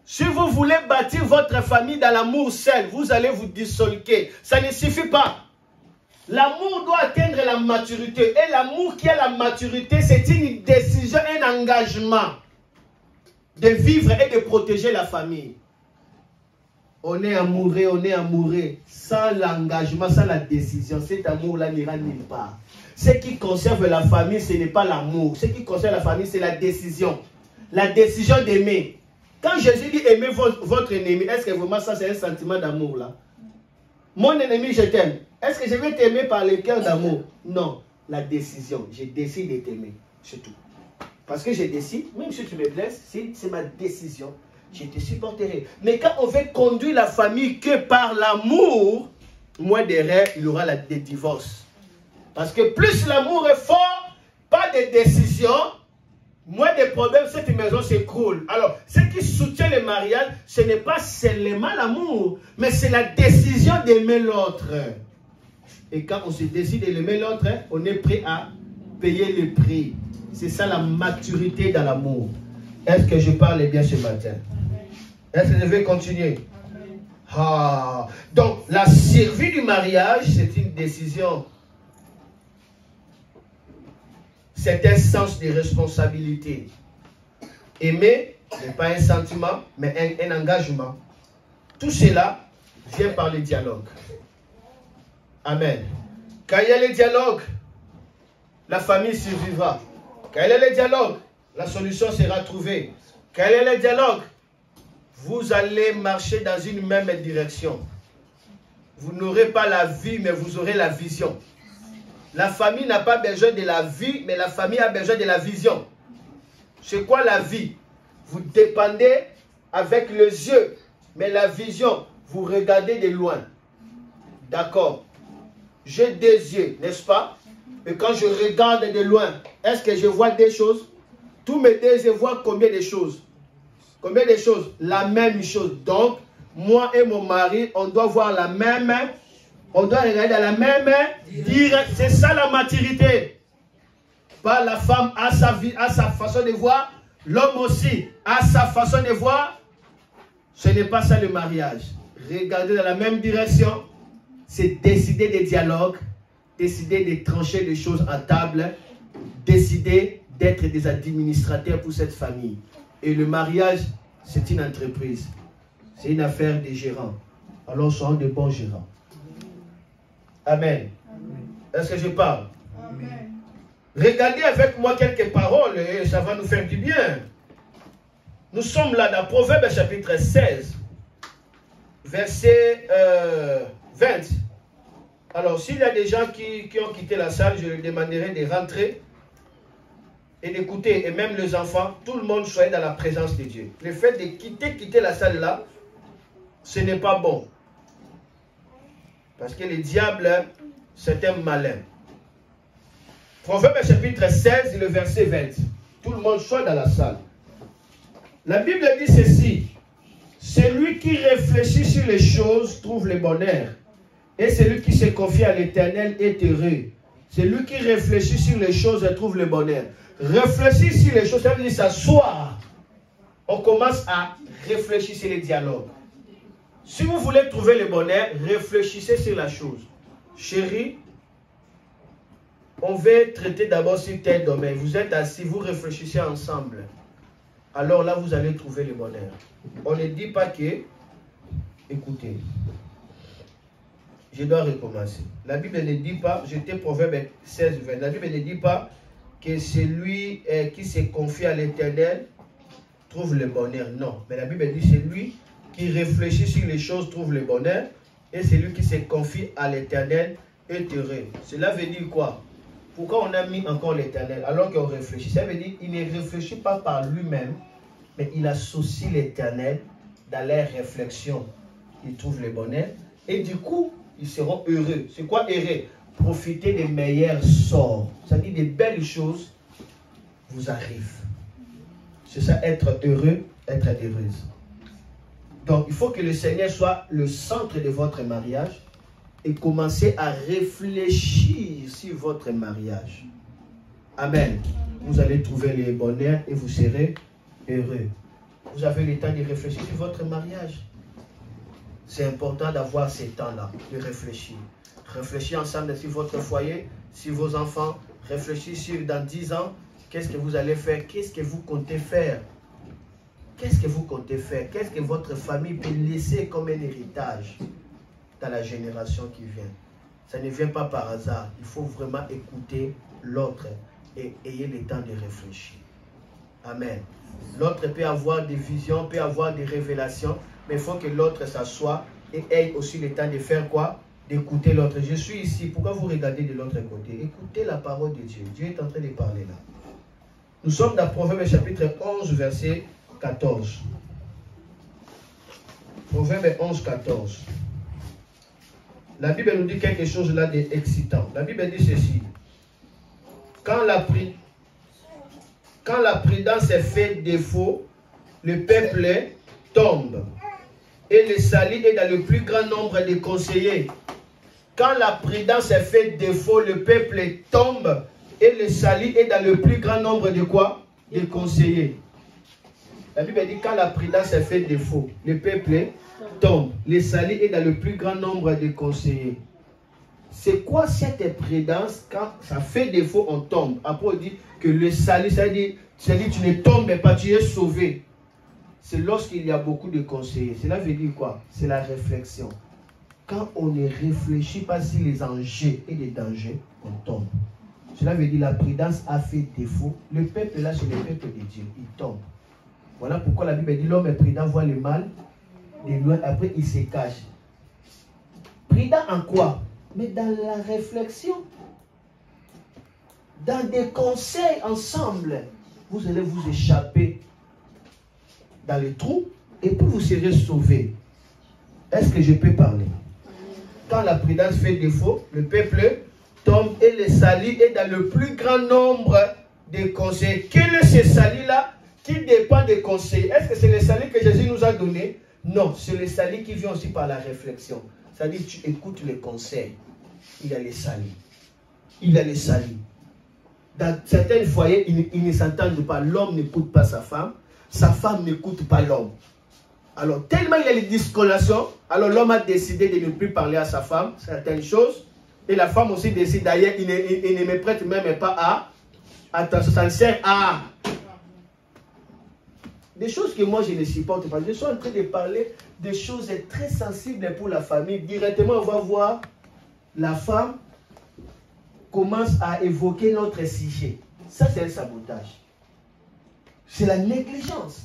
A: Si vous voulez bâtir votre famille dans l'amour seul, vous allez vous dissolquer. Ça ne suffit pas. L'amour doit atteindre la maturité. Et l'amour qui a la maturité, c'est une décision, un engagement de vivre et de protéger la famille. On est amoureux. Sans l'engagement, sans la décision, cet amour-là n'ira nulle part. Ce qui conserve la famille, ce n'est pas l'amour. Ce qui conserve la famille, c'est la décision. La décision d'aimer. Quand Jésus dit aimer votre ennemi, est-ce que vraiment ça c'est un sentiment d'amour là? Mon ennemi, je t'aime. Est-ce que je vais t'aimer par le cœur d'amour? Non. La décision. Je décide de t'aimer. C'est tout. Parce que je décide, même si tu me blesses, c'est ma décision. Je te supporterai. Mais quand on veut conduire la famille que par l'amour, moins derrière, il y aura des divorces. Parce que plus l'amour est fort, pas de décision, moins de problèmes, cette maison s'écroule. Alors, ce qui soutient le mariage, ce n'est pas seulement l'amour, mais c'est la décision d'aimer l'autre. Et quand on se décide d'aimer l'autre, on est prêt à payer le prix. C'est ça la maturité dans l'amour. Est-ce que je parle bien ce matin? Est-ce que je vais continuer? Ah. Donc, la survie du mariage, c'est une décision. C'est un sens de responsabilité. Aimer n'est pas un sentiment, mais un engagement. Tout cela vient par le dialogue. Amen. Quand il y a le dialogue, la famille survivra. Quand il y a le dialogue, la solution sera trouvée. Quand il y a le dialogue, vous allez marcher dans une même direction. Vous n'aurez pas la vie, mais vous aurez la vision. La famille n'a pas besoin de la vie, mais la famille a besoin de la vision. C'est quoi la vie? Vous dépendez avec les yeux, mais la vision, vous regardez de loin. D'accord. J'ai des yeux, n'est-ce pas? Et quand je regarde de loin, est-ce que je vois des choses? Tous mes deux yeux voient combien de choses? Combien de choses? La même chose. Donc, moi et mon mari, on doit voir la même, on doit regarder dans la même direction. C'est ça la maturité. Pas la femme a sa vie, a sa façon de voir, l'homme aussi a sa façon de voir. Ce n'est pas ça le mariage. Regarder dans la même direction, c'est décider des dialogues, décider de trancher les choses à table, décider d'être des administrateurs pour cette famille. Et le mariage, c'est une entreprise. C'est une affaire des gérants. Alors soyons de bons gérants. Amen. Est-ce que je parle? Amen. Regardez avec moi quelques paroles et ça va nous faire du bien. Nous sommes là dans Proverbe chapitre 16, verset 20. Alors, s'il y a des gens qui ont quitté la salle, je leur demanderai de rentrer et d'écouter. Et même les enfants, tout le monde soit dans la présence de Dieu. Le fait de quitter la salle là, ce n'est pas bon. Parce que le diable, c'est un malin. Proverbe chapitre 16, le verset 20. Tout le monde soit dans la salle. La Bible dit ceci. Celui qui réfléchit sur les choses trouve le bonheur. Et celui qui se confie à l'Éternel est heureux. Celui qui réfléchit sur les choses trouve le bonheur. Réfléchir sur les choses, ça veut dire s'asseoir. On commence à réfléchir sur les dialogues. Si vous voulez trouver le bonheur, réfléchissez sur la chose. Chérie, on va traiter d'abord sur tel domaine. Vous êtes assis, vous réfléchissez ensemble. Alors là, vous allez trouver le bonheur. On ne dit pas que... Écoutez. Je dois recommencer. La Bible ne dit pas, j'étais Proverbe 16, 20. La Bible ne dit pas que celui qui se confie à l'Éternel trouve le bonheur. Non. Mais la Bible dit celui qui réfléchit sur les choses trouve le bonheur. Et celui qui se confie à l'Éternel est heureux. Cela veut dire quoi? Pourquoi on a mis encore l'Éternel alors qu'on réfléchit? Ça veut dire qu'il ne réfléchit pas par lui-même, mais il associe l'Éternel dans les réflexions. Il trouve le bonheur. Et du coup, ils seront heureux. C'est quoi heureux? Profiter des meilleurs sorts. C'est-à-dire des belles choses vous arrivent. C'est ça, être heureux, être heureuse. Donc, il faut que le Seigneur soit le centre de votre mariage et commencer à réfléchir sur votre mariage. Amen. Vous allez trouver le bonheur et vous serez heureux. Vous avez le temps de réfléchir sur votre mariage. C'est important d'avoir ces temps-là, de réfléchir. Réfléchir ensemble sur votre foyer, sur vos enfants. Réfléchir sur dans 10 ans, qu'est-ce que vous allez faire, qu'est-ce que vous comptez faire. Qu'est-ce que vous comptez faire? Qu'est-ce que votre famille peut laisser comme un héritage dans la génération qui vient? Ça ne vient pas par hasard. Il faut vraiment écouter l'autre et ayez le temps de réfléchir. Amen. L'autre peut avoir des visions, peut avoir des révélations, mais il faut que l'autre s'assoie et ait aussi le temps de faire quoi? D'écouter l'autre. Je suis ici. Pourquoi vous regardez de l'autre côté? Écoutez la parole de Dieu. Dieu est en train de parler là. Nous sommes dans Proverbe chapitre 11, verset 14. Proverbe 11, 14. La Bible nous dit quelque chose là d'excitant. La Bible dit ceci. Quand la prudence fait défaut, le peuple tombe. Et le salut est dans le plus grand nombre de conseillers. Quand la prudence fait défaut, le peuple tombe. Et le salut est dans le plus grand nombre de quoi? De conseillers. La Bible dit quand la prudence fait défaut, le peuple tombe. Le salut est dans le plus grand nombre de conseillers. C'est quoi cette prudence? Quand ça fait défaut, on tombe. Après, on dit que le salut, ça dit tu ne tombes pas, tu es sauvé. C'est lorsqu'il y a beaucoup de conseillers. Cela veut dire quoi? C'est la réflexion. quand on ne réfléchit pas sur les enjeux et les dangers, on tombe. Cela veut dire la prudence a fait défaut. Le peuple là, c'est le peuple de Dieu. Il tombe. Voilà pourquoi la Bible dit l'homme est prudent, voit le mal de loin, après il se cache. Prudent en quoi? Mais dans la réflexion. Dans des conseils ensemble. Vous allez vous échapper dans les trous et puis vous serez sauvés. Est-ce que je peux parler? Quand la prudence fait défaut, le peuple tombe et le salut est dans le plus grand nombre de conseils. Quel est ce salut-là qui dépend des conseils? Est-ce que c'est le salut que Jésus nous a donné? Non, c'est le salut qui vient aussi par la réflexion. C'est-à-dire tu écoutes les conseils. Il y a les saluts. Il y a les saluts. Dans certains foyers, ils ne s'entendent pas. L'homme n'écoute pas sa femme n'écoute pas l'homme. Alors, tellement il y a les discolations, alors l'homme a décidé de ne plus parler à sa femme, certaines choses, et la femme aussi décide, d'ailleurs, il ne me prête même pas à, attention, ça ne sert à. Des choses que moi je ne supporte pas. Je suis en train de parler des choses très sensibles pour la famille. Directement, on va voir la femme commence à évoquer notre sujet. Ça, c'est un sabotage. C'est la négligence.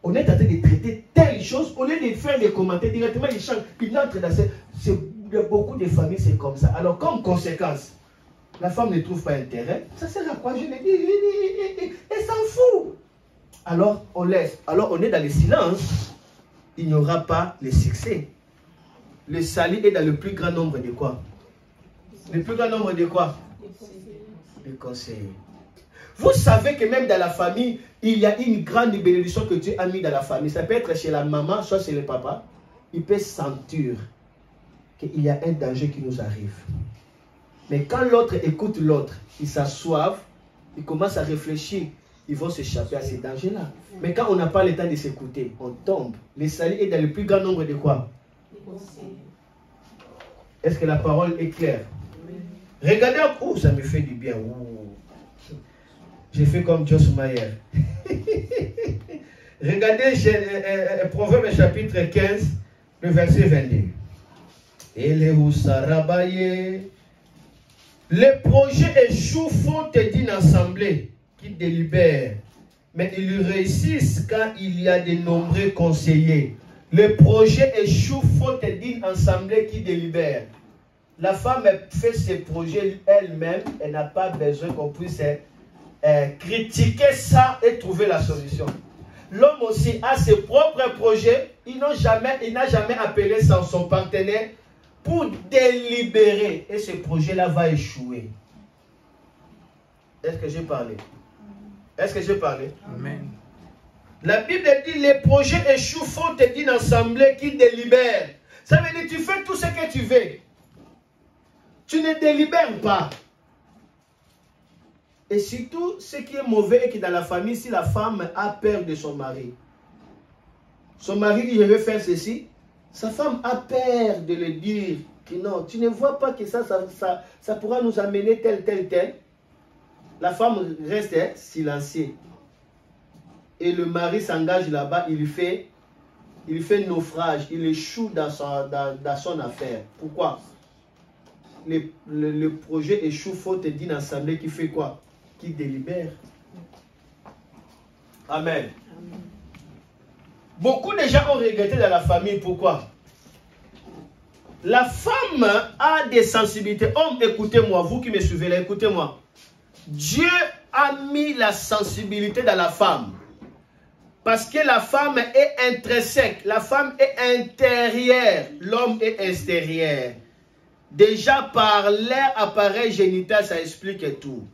A: On est en train de traiter telle chose, au lieu de faire des commentaires, directement ils changent, ils entrent dans beaucoup de familles, c'est comme ça. Alors, comme conséquence, la femme ne trouve pas intérêt, ça sert à quoi? Je l'ai dit, elle s'en fout. Alors, on laisse. Alors, on est dans le silence, il n'y aura pas le succès. Le salut est dans le plus grand nombre de quoi? Le plus grand nombre de quoi? De conseillers. Vous savez que même dans la famille, il y a une grande bénédiction que Dieu a mis dans la famille. Ça peut être chez la maman, soit chez le papa. Il peut sentir qu'il y a un danger qui nous arrive. Mais quand l'autre écoute l'autre, ils s'assoivent, ils commencent à réfléchir, ils vont s'échapper à ces dangers-là. Mais quand on n'a pas le temps de s'écouter, on tombe. Le salut est dans le plus grand nombre de quoi? Est-ce que la parole est claire? Regardez, oh, ça me fait du bien. Oh. J'ai fait comme Joss Mayer. Regardez Proverbe chapitre 15, le verset 22. Et les Houssarabaye. Le projet échoue faute d'une assemblée qui délibère. Mais ils réussissent quand il y a de nombreux conseillers. Le projet échoue faute d'une assemblée qui délibère. La femme fait ses projets elle-même. Elle n'a pas besoin qu'on puisse critiquer ça et trouver la solution. L'homme aussi a ses propres projets. Il n'a jamais appelé son partenaire pour délibérer. Et ce projet-là va échouer. Est-ce que j'ai parlé? Est-ce que j'ai parlé?
B: Amen.
A: La Bible dit les projets échouent faute d'une assemblée qui délibère. Ça veut dire tu fais tout ce que tu veux. Tu ne délibères pas. Et surtout, ce qui est mauvais est que dans la famille, si la femme a peur de son mari, son mari dit je veux faire ceci, sa femme a peur de le dire que non, tu ne vois pas que ça pourra nous amener tel. La femme reste silencieuse. Et le mari s'engage là-bas, il fait naufrage, il échoue dans son affaire. Pourquoi? Le projet échoue faute d'une assemblée qui fait quoi? Qui délibère. Amen. Beaucoup de gens ont regretté dans la famille. Pourquoi? La femme a des sensibilités. Homme, écoutez-moi, vous qui me suivez là, écoutez-moi. Dieu a mis la sensibilité dans la femme. Parce que la femme est intrinsèque. La femme est intérieure. L'homme est extérieur. Déjà par leur appareil génital, ça explique tout.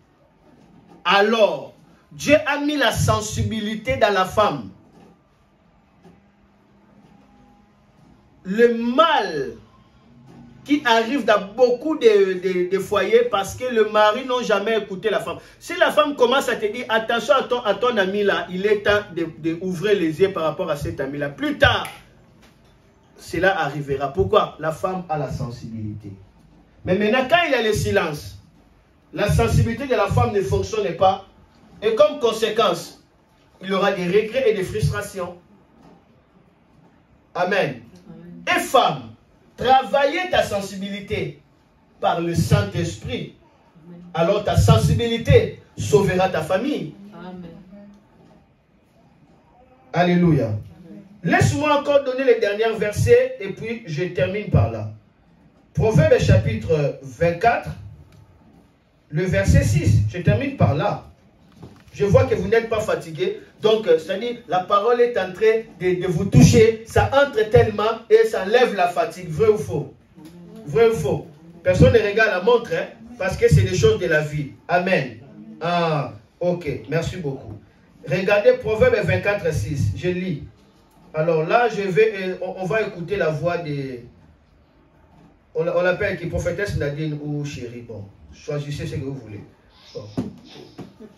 A: Alors, Dieu a mis la sensibilité dans la femme. Le mal qui arrive dans beaucoup de foyers parce que le mari n'a jamais écouté la femme. Si la femme commence à te dire attention à ton ami là, il est temps d'ouvrir les yeux par rapport à cet ami là. Plus tard, cela arrivera. Pourquoi? La femme a la sensibilité. Mais maintenant, quand il y a le silence, la sensibilité de la femme ne fonctionne pas. Et comme conséquence, il y aura des regrets et des frustrations. Amen. Et femme, travailler ta sensibilité par le Saint-Esprit, alors ta sensibilité sauvera ta famille.
B: Amen.
A: Alléluia. Laisse-moi encore donner les derniers versets et puis je termine par là. Proverbe chapitre 24, le verset 6. Je termine par là. Je vois que vous n'êtes pas fatigué. Donc, c'est-à-dire, la parole est en train de vous toucher. Ça entre tellement et ça lève la fatigue. Vrai ou faux? Vrai ou faux? Personne ne regarde la montre, hein, parce que c'est des choses de la vie. Amen. Ah, ok. Merci beaucoup. Regardez Proverbe 24, 6. Je lis. Alors là, on va écouter la voix des... On l'appelle qui prophétesse Nadine ou chérie. Bon, choisissez ce que vous voulez. Bon.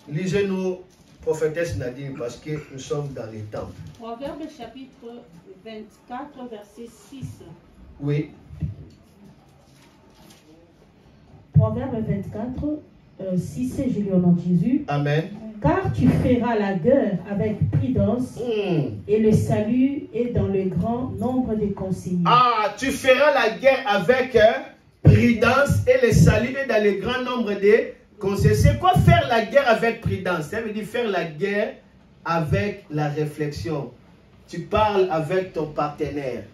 A: Lisez-nous prophétesse Nadine parce que nous sommes dans les temps.
C: Proverbe chapitre 24, verset 6.
A: Oui.
C: Proverbe 24, 6, je lis au nom de Jésus.
A: Amen.
C: Car tu feras la guerre avec prudence et le salut est dans le grand nombre de conseillers.
A: Ah, tu feras la guerre avec prudence et le salut est dans le grand nombre de conseillers. C'est quoi faire la guerre avec prudence? Ça veut dire faire la guerre avec la réflexion. Tu parles avec ton partenaire.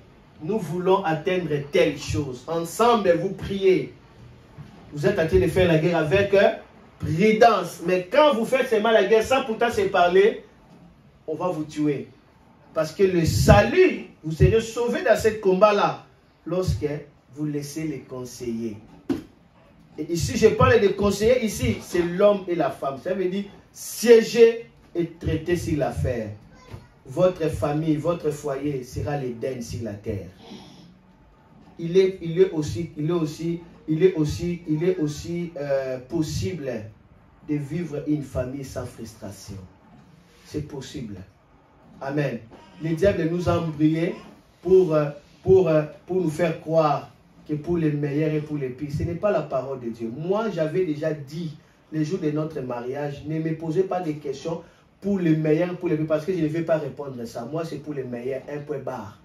A: Nous voulons atteindre telle chose. Ensemble, vous priez. Vous êtes en train de faire la guerre avec prudence. Mais quand vous faites seulement la guerre sans pourtant se parler, on va vous tuer. Parce que le salut, vous serez sauvé dans ce combat-là lorsque vous laissez les conseiller. Et ici, je parle de conseiller. Ici, c'est l'homme et la femme. Ça veut dire siéger et traiter sur l'affaire. Votre famille, votre foyer sera l'Éden sur la terre. Il est aussi possible de vivre une famille sans frustration. C'est possible. Amen. Le diable nous a embrouillés pour nous faire croire que pour les meilleurs et pour les pires. Ce n'est pas la parole de Dieu. Moi, j'avais déjà dit, le jour de notre mariage, ne me posez pas de questions pour les meilleurs, pour les pires, parce que je ne vais pas répondre à ça. Moi, c'est pour les meilleurs, un point barre.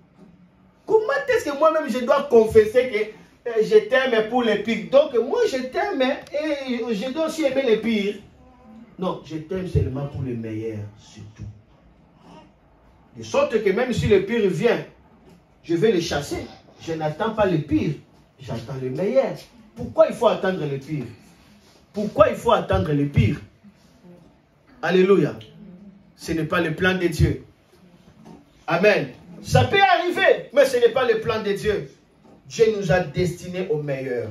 A: Comment est-ce que moi-même, je dois confesser que je t'aime pour les pires? Donc, moi, je t'aime et je dois aussi aimer les pires. Non, je t'aime seulement pour les meilleurs, surtout. De sorte que même si le pire vient, je vais le chasser. Je n'attends pas le pire, j'attends le meilleur. Pourquoi il faut attendre le pire? Pourquoi il faut attendre le pire? Alléluia. Ce n'est pas le plan de Dieu. Amen. Ça peut arriver, mais ce n'est pas le plan de Dieu. Dieu nous a destinés au meilleur.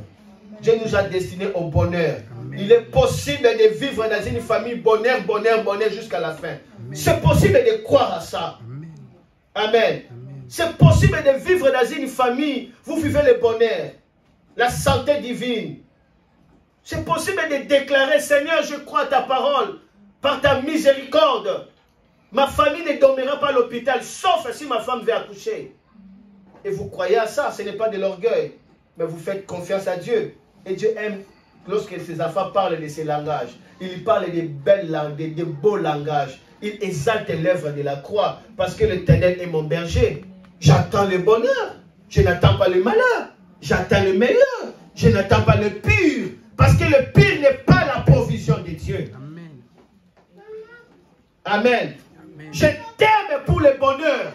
A: Dieu nous a destinés au bonheur. Amen. Il est possible de vivre dans une famille bonheur, bonheur, bonheur jusqu'à la fin. C'est possible de croire à ça. Amen. Amen. C'est possible de vivre dans une famille, vous vivez le bonheur, la santé divine. C'est possible de déclarer, Seigneur, je crois à ta parole, par ta miséricorde. Ma famille ne dormira pas à l'hôpital, sauf si ma femme veut accoucher. Et vous croyez à ça, ce n'est pas de l'orgueil, mais vous faites confiance à Dieu. Et Dieu aime lorsque ses enfants parlent de ces langages. Il parle de belles langues, de beaux langages. Il exalte l'œuvre de la croix, parce que l'Éternel est mon berger. J'attends le bonheur, je n'attends pas le malheur. J'attends le meilleur, je n'attends pas le pire. Parce que le pire n'est pas la provision de Dieu. Amen. Amen. Amen. Je t'aime pour le bonheur.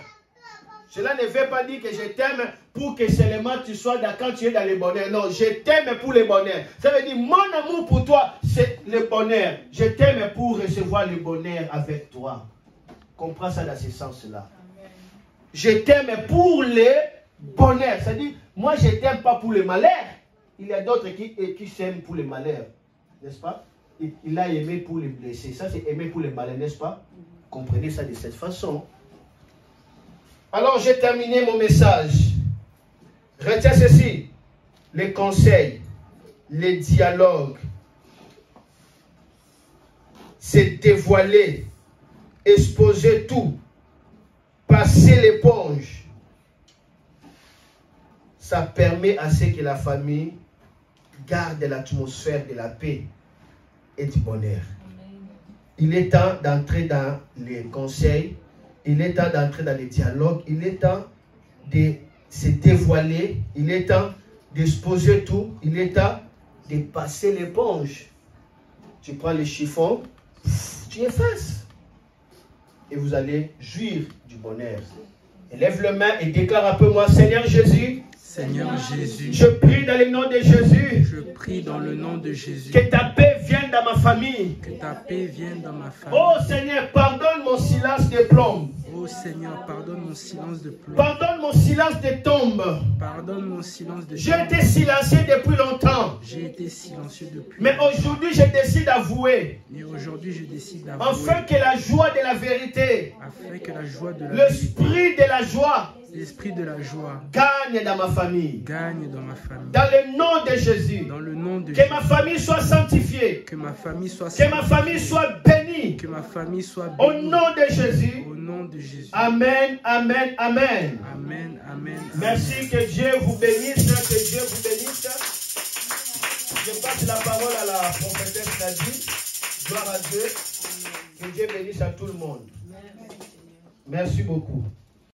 A: Cela ne veut pas dire que je t'aime pour que seulement tu sois quand tu es dans le bonheur. Non, je t'aime pour le bonheur. Ça veut dire mon amour pour toi, c'est le bonheur. Je t'aime pour recevoir le bonheur avec toi. Comprends ça dans ce sens-là. Je t'aime pour le bonheur. C'est-à-dire, moi je ne t'aime pas pour le malheur. Il y a d'autres qui s'aiment pour le malheur. N'est-ce pas? Il a aimé pour les blessés. Ça c'est aimer pour le malheur, n'est-ce pas? Comprenez ça de cette façon. Alors j'ai terminé mon message. Retiens ceci. Les conseils, les dialogues, c'est dévoiler, exposer tout. Passer l'éponge, ça permet à ce que la famille garde l'atmosphère de la paix et du bonheur. Il est temps d'entrer dans les conseils, il est temps d'entrer dans les dialogues, il est temps de se dévoiler, il est temps d'exposer tout, il est temps de passer l'éponge. Tu prends les chiffons, tu effaces. Et vous allez jouir du bonheur. Élève les mains et déclare un peu moi, Seigneur Jésus.
B: Seigneur Jésus,
A: Je prie dans le nom de Jésus.
B: je prie dans le nom de Jésus.
A: Que ta paix vienne dans ma famille.
B: Que ta paix vienne dans ma famille.
A: Oh Seigneur, pardonne mon silence de plomb.
B: Oh Seigneur, pardonne mon silence de plomb.
A: Pardonne mon silence de tombe.
B: Pardonne mon silence de
A: J'ai
B: tombe.
A: été silencieux depuis longtemps.
B: J'ai été silencieux depuis.
A: Mais aujourd'hui, je décide d'avouer.
B: Et aujourd'hui, je décide d'avouer.
A: Afin que la joie de la vérité,
B: Afin que la joie de la vérité,
A: l'esprit de la joie,
B: l'esprit de la joie
A: gagne dans ma famille.
B: gagne dans ma famille.
A: Dans le nom de Jésus.
B: Dans le nom de
A: Que
B: Jésus.
A: ma famille soit sanctifiée.
B: Que ma famille soit
A: Que ma famille soit bénie.
B: Que ma famille soit
A: Au
B: bénie.
A: nom de Jésus.
B: Au nom de Jésus.
A: Amen, amen, amen.
B: Amen, amen.
A: Merci, que Dieu vous bénisse, que Dieu vous bénisse. Je passe la parole à la prophétesse Nadine. Gloire à Dieu. Que Dieu bénisse à tout le monde. Merci beaucoup.